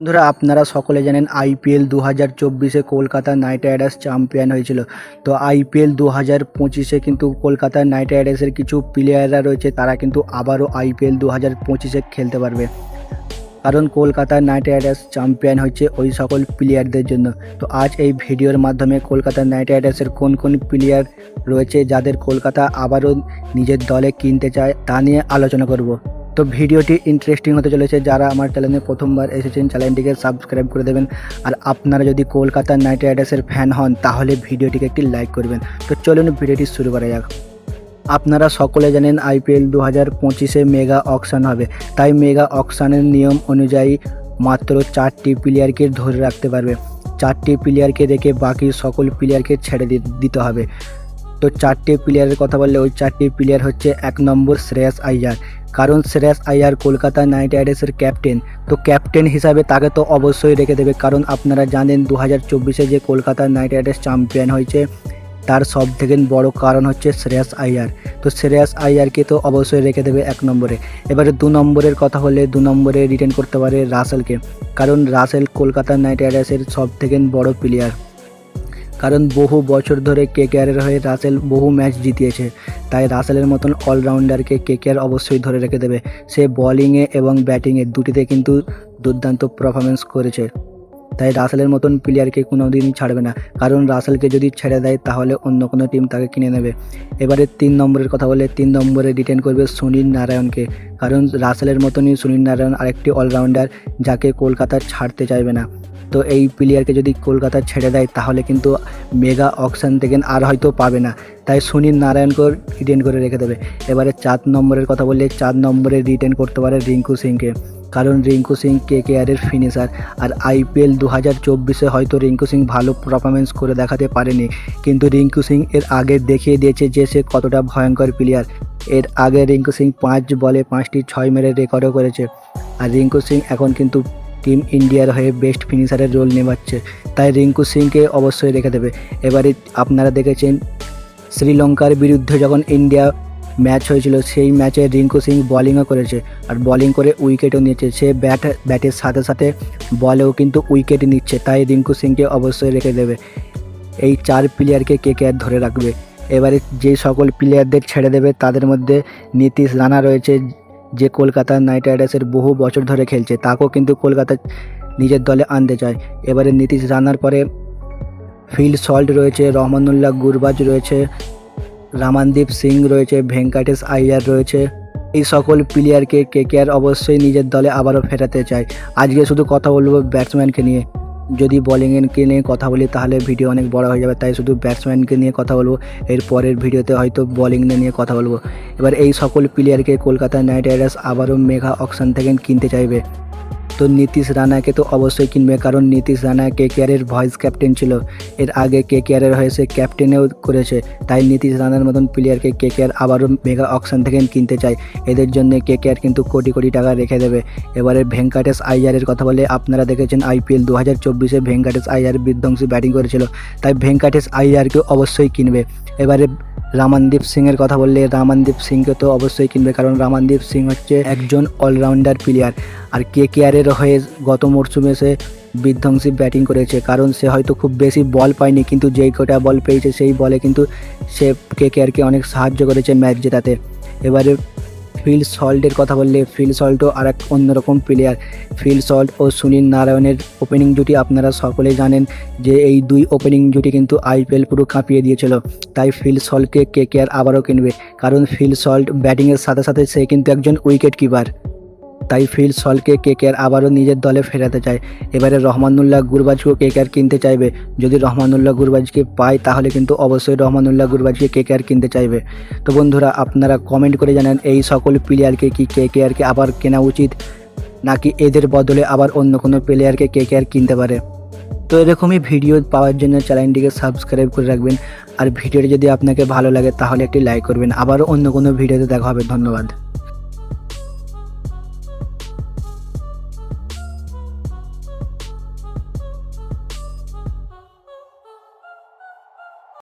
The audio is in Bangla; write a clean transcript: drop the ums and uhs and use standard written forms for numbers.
বন্ধুরা আপনারা সকলে জানেন আইপিএল 2024-এ কলকাতা নাইট রাইডার্স চ্যাম্পিয়ন হয়েছিল। তো আইপিএল 2025-এ কিন্তু কলকাতা নাইট রাইডার্সের কিছু প্লেয়াররা রয়েছে, তারা কিন্তু আবারও আইপিএল 2025-এ খেলতে পারবে। কারণ কলকাতা নাইট রাইডার্স চ্যাম্পিয়ন হচ্ছে ওই সকল প্লেয়ারদের জন্য। তো আজ এই ভিডিওর মাধ্যমে কলকাতা নাইট রাইডার্সের কোন কোন প্লেয়ার রয়েছে যাদের কলকাতা আবারও নিজের দলে কিনতে চায় তা নিয়ে আলোচনা করব। তো ভিডিওটি ইন্টারেস্টিং হতে চলেছে। যারা আমার চ্যানেলে প্রথমবার এসেছেন চ্যানেলটিকে সাবস্ক্রাইব করে দেবেন, আর আপনারা যদি কলকাতা নাইট রাইডার্সের ফ্যান হন তাহলে ভিডিওটিকে একটি লাইক করবেন। তো চলুন ভিডিওটি শুরু করা যাক। আপনারা সকলে জানেন আইপিএল 2025-এ মেগা অকশন হবে, তাই মেগা অকশনের নিয়ম অনুযায়ী মাত্র 4টি প্লেয়ারকে ধরে রাখতে পারবে। 4টি প্লেয়ারকে রেখে বাকি সকল প্লেয়ারকে ছেড়ে দিতে হবে। তো 4টি প্লেয়ারের কথা বললে ওই 4টি প্লেয়ার হচ্ছে 1 নম্বর শ্রেয়াস আইয়ার। কারণ শ্রেয়াস আইয়ার কলকাতা নাইট রাইডার্সের ক্যাপ্টেন, তো ক্যাপ্টেন হিসাবে তাকে তো অবশ্যই রেখে দেবে। কারণ আপনারা জানেন 2024-এ যে কলকাতা নাইট রাইডার্স চ্যাম্পিয়ন হয়েছে তার সব থেকে বড় কারণ হচ্ছে শ্রেয়াস আইয়ার। তো শ্রেয়াস আইয়ারকে তো অবশ্যই রেখে দেবে 1 নম্বরে। এবারে 2 নম্বরের কথা হলে 2 নম্বরে রিটেন করতে পারে রাসেলকে। কারণ রাসেল কলকাতা নাইট রাইডার্সের সব থেকে বড় প্লেয়ার। কারণ বহু বছর ধরে কেকেআরের হয়ে রাসেল বহু ম্যাচ জিতিয়েছে, তাই রাসেলের মতন অলরাউন্ডারকে কেকেআর অবশ্যই ধরে রেখে দেবে। সে বলিংয়ে এবং ব্যাটিংয়ে দুটিতে কিন্তু দুর্দান্ত পারফরমেন্স করেছে, তাই রাসেলের মতন প্লেয়ারকে কোনো দিনই ছাড়বে না। কারণ রাসেলকে যদি ছেড়ে দেয় তাহলে অন্য কোনো টিম তাকে কিনে নেবে। এবারে 3 নম্বরের কথা বলে 3 নম্বরে রিটেন করবে সুনীল নারায়ণকে। কারণ রাসেলের মতনই সুনীল নারায়ণ আরেকটি অলরাউন্ডার যাকে কলকাতা ছাড়তে চাইবে না। তো এই প্লেয়ারকে যদি কলকাতা ছেড়ে দেয় তাহলে কিন্তু মেগা অকশন থেকে আর হয়তো পাবে না, তাই সুনীল নারায়ণকে রিটেন করে রেখে দেবে। এবারে 4 নম্বরের কথা বললে 4 নম্বরে রিটেন করতে পারে রিঙ্কু সিংকে। কারণ রিঙ্কু সিং কেকেআরের ফিনিশার, আর আইপিএল 2024-এ হয়তো রিঙ্কু সিং ভালো পারফরমেন্স করে দেখাতে পারেনি, কিন্তু রিঙ্কু সিং এর আগে দেখিয়ে দিয়েছে যে সে কতটা ভয়ঙ্কর প্লেয়ার। এর আগে রিঙ্কু সিং 5 বলে 5টি 6 মেরে রেকর্ডও করেছে। আর রিঙ্কু সিং এখন কিন্তু টিম ইন্ডিয়ার হয়ে বেস্ট ফিনিশারের রোল নেওয়াচ্ছে, তাই রিঙ্কু সিংকে অবশ্যই রেখে দেবে। এবারে আপনারা দেখেছেন শ্রীলঙ্কার বিরুদ্ধে যখন ইন্ডিয়া ম্যাচ হয়েছিল সেই ম্যাচে রিঙ্কু সিং বলিংও করেছে, আর বলিং করে উইকেটও নিয়েছে। সে ব্যাটের সাথে সাথে বলেও কিন্তু উইকেট নিচ্ছে, তাই রিঙ্কু সিংকে অবশ্যই রেখে দেবে। এই 4 প্লেয়ারকে কেকেআর ধরে রাখবে। এবারে যে সকল প্লেয়ারদের ছেড়ে দেবে তাদের মধ্যে নীতিশ রানা রয়েছে, যে কলকাতা নাইট রাইডার্সের বহু বছর ধরে খেলছে, তাকেও কিন্তু কলকাতা নিজের দলে আনতে চায়। এবারে নীতিশ রানার পরে ফিল সল্ট রয়েছে, রহমানুল্লাহ গুরবাজ রয়েছে, রামানদীপ সিং রয়েছে, ভেঙ্কাটেশ আইয়ার রয়েছে। এই সকল প্লেয়ারকে কেকেআর অবশ্যই নিজের দলে আবারও ফেরাতে চায়। আজকে শুধু কথা বলবো ব্যাটসম্যানকে নিয়ে। যদি বোলিংকে নিয়ে কথা বলি তাহলে ভিডিও অনেক বড় হয়ে যাবে, তাই শুধু ব্যাটসম্যানকে নিয়ে কথা বলবো। এর পরের ভিডিওতে হয়তো বোলিং নিয়ে কথা বলবো। এবার এই সকল প্লেয়ারকে কলকাতা নাইট রাইডার্স আবারও মেগা অকশন থেকে কিনতে চাইবে। তো নীতিশ রানাকে তো অবশ্যই কিনবে, কারণ নীতিশ রানা কেকেআরের ভাইস ক্যাপ্টেন ছিল। এর আগে কেকেআরের হয়ে সে ক্যাপ্টেনেও করেছে, তাই নীতিশ রানার মতন প্লেয়ারকে কেকেআর আবারও মেগা অকশন থেকে কিনতে চায়। এদের জন্য কেকেআর কিন্তু কোটি কোটি টাকা রেখে দেবে। এবারে ভেঙ্কাটেশ আইয়ারের কথা বলে আপনারা দেখেছেন আইপিএল 2024-এ ভেঙ্কাটেশ আইয়ার বিধ্বংসী ব্যাটিং করেছিল, তাই ভেঙ্কাটেশ আইয়ারকে অবশ্যই কিনবে। এবারে রামানদীপ সিংয়ের কথা বললে রামানদীপ সিংকে তো অবশ্যই কিনবে, কারণ রামানদীপ সিং হচ্ছে একজন অলরাউন্ডার প্লেয়ার। আর কেকেআরের হয়ে গত মরশুমে সে বিধ্বংসী ব্যাটিং করেছে, কারণ সে হয়তো খুব বেশি বল পায়নি, কিন্তু যেই কটা বল পেয়েছে সেই বলে কিন্তু সে কেকেআরকে অনেক সাহায্য করেছে ম্যাচ জেতাতে। এবারে ফিল সল্টের কথা বললে ফিল সল্টও আর এক অন্যরকম প্লেয়ার। ফিল সল্ট ও সুনীল নারায়ণের ওপেনিং জুটি আপনারা সকলেই জানেন যে এই 2 ওপেনিং জুটি কিন্তু আইপিএল পুরো কাঁপিয়ে দিয়েছিল, তাই ফিল সল্টকে কেকেআর আবারও কিনবে। কারণ ফিল সল্ট ব্যাটিংয়ের সাথে সাথে সে কিন্তু একজন উইকেট কিপার, তাই ফিল সল্টকে কেকেআর আবারও নিজের দলে ফেরাতে চায়। এবারে রহমানুল্লাহ গুরবাজকেও কেকেআর কিনতে চাইবে। যদি রহমানুল্লাহ গুরবাজকে পায় তাহলে কিন্তু অবশ্যই রহমানুল্লাহ গুরবাজকে কেকেআর কিনতে চাইবে। তো বন্ধুরা আপনারা কমেন্ট করে জানান এই সকল প্লেয়ারকে কি কেকেআরকে আবার কেনা উচিত, নাকি এদের বদলে আবার অন্য কোনো প্লেয়ারকে কেকেআর কিনতে পারে। তো এরকমই ভিডিও পাওয়ার জন্য চ্যানেলটিকে সাবস্ক্রাইব করে রাখবেন, আর ভিডিওটি যদি আপনাকে ভালো লাগে তাহলে একটি লাইক করবেন। আবারও অন্য কোনো ভিডিওতে দেখা হবে। ধন্যবাদ।